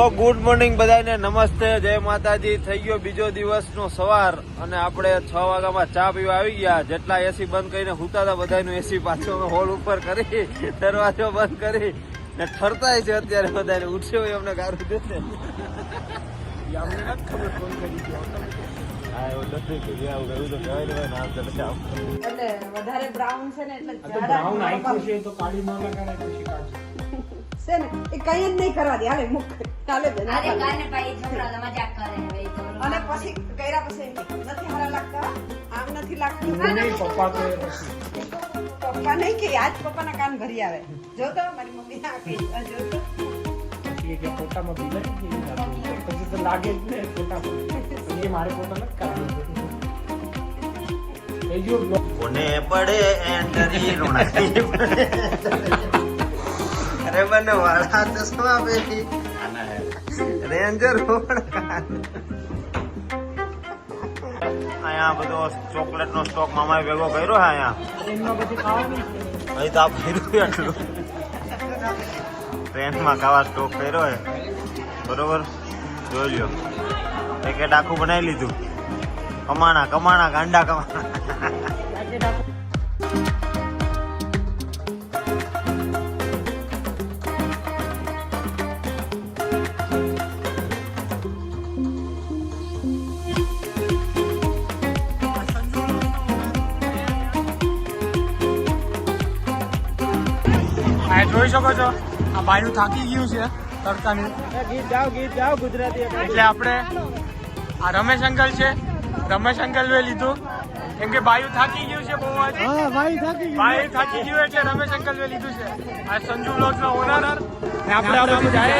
તો good morning બધાને, નમસ્તે, જય માતાજી। થઈ ગયો બીજો દિવસનો સવાર અને આપણે 6 વાગ્યામાં ચા પીવા આવી ગયા। જેટલા એસી બંધ કરીને હુતા હતા બધાનું એસી પાછો હોલ ઉપર કરી દરવાજો બંધ કરી ને ઠરતાય છે અત્યારે બધાને ઉઠ્યો હોય અમને ગારું દેશે। વધારે બ્રાઉન છે ને એટલે બ્રાઉન આઈખું છે તો કાળી ન લગાડે પછી કાઢજો છે ને એ કઈ જ નહીં કરવા દે હાલે મુક ચાલે બેન અરે કાને પાઈ છોકરા મજાક કરે હવે તો અને પછી કઈરા પછી નથી હારા લાગતા આમ નથી લાગતું નહીં પપ્પા તો પપ્પા નહીં કે આજ પપ્પાના કાન ભરી આવે જો તો મારી મમ્મી આપી જો તો પછી કે ફોટામાં બિલે કે પછી તો લાગે જ ને ફોટામાં એ મારે ફોટો નથી કાઢવો એ જો કોને પડે એન્ટરી રોણાઈ અરે મને વાળા ચશ્મા પહેરી રેન્જર રોડ અહીંયા બધો ચોકલેટ નો સ્ટોક મામાએ ભેગો કર્યો છે અહીંયા અહીં તો આ ફેર્યું એટલું ટ્રેનમાં ખાવા સ્ટોક કર્યો છે બરોબર જોઈ લ્યો પેકેટ આખું બનાવી લીધું કમાણા ગાંડા કમાણા જોઈ શકો છો આ ભાઈનું થાકી ગયું છે તડકાની ગીત જાઓ ગુજરાતી એટલે આપણે આ રમેશ અંકલ છે રમેશ અંકલ લીધું કેમ કે ભાઈ થાકી ગયું છે બહુ ભાઈ થાકી ગયું એટલે રમેશ અંકલ લીધું છે આ સંજુ બ્લોગ્સ ના ઓનર ને આપણે જાય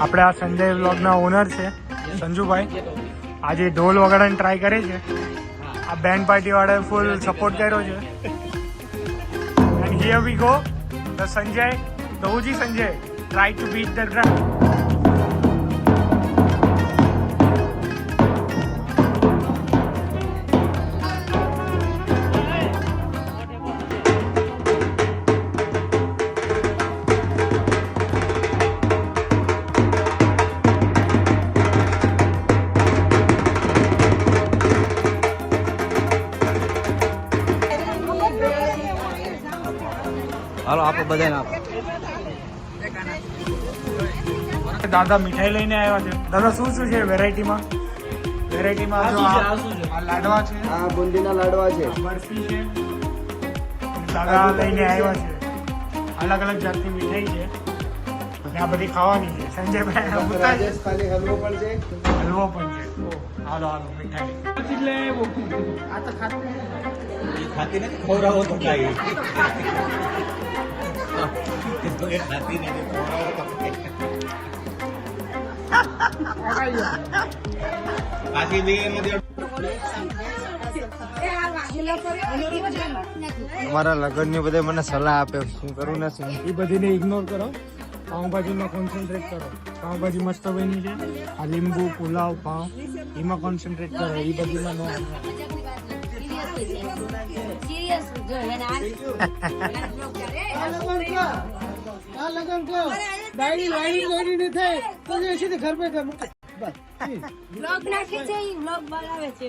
આપણે આ સંજય વ્લોગના ઓનર છે સંજુભાઈ આજે ઢોલ વગાડવાની ટ્રાય કરે છે આ બેન્ડ પાર્ટી વાળાએ ફૂલ સપોર્ટ કર્યો છે and here we go the Sanjay the OG Sanjay try to beat the drum હાલો આપો બધાને આપો દાદા મીઠાઈ લઈને આવ્યા છે દાદા શું શું છે વેરાયટીમાં જો આ લાડવા છે આ બુંદીના લાડવા છે બરફી છે દાદા લઈને આવ્યા છે અલગ અલગ જાતની મીઠાઈ છે અને આ બધી ખાવાની છે સંજયભાઈ રાજસ્થાની હલવો પણ છે હલવો પણ છે હાલો મીઠાઈ એટલે આ તો ખાતી નથી ખવડાવો તો ખાઈ ખાતી નથી ખવડાવો તો પાછી દે અમારા લગ્ન ની બધા મને સલાહ આપે શું કરું ને શું એ બધીને ઇગ્નોર કરો પાઉંભાજીમાં કોન્સન્ટ્રેટ કરો પાઉંભાજી મસ્ત બની છે આ લીંબુ પુલાવ પાઉં એમાં કોન્સન્ટ્રેટ કરો એ બધીમાં નો ઘર पे બ્લોગ નાખે છે બ્લોગ બનાવે છે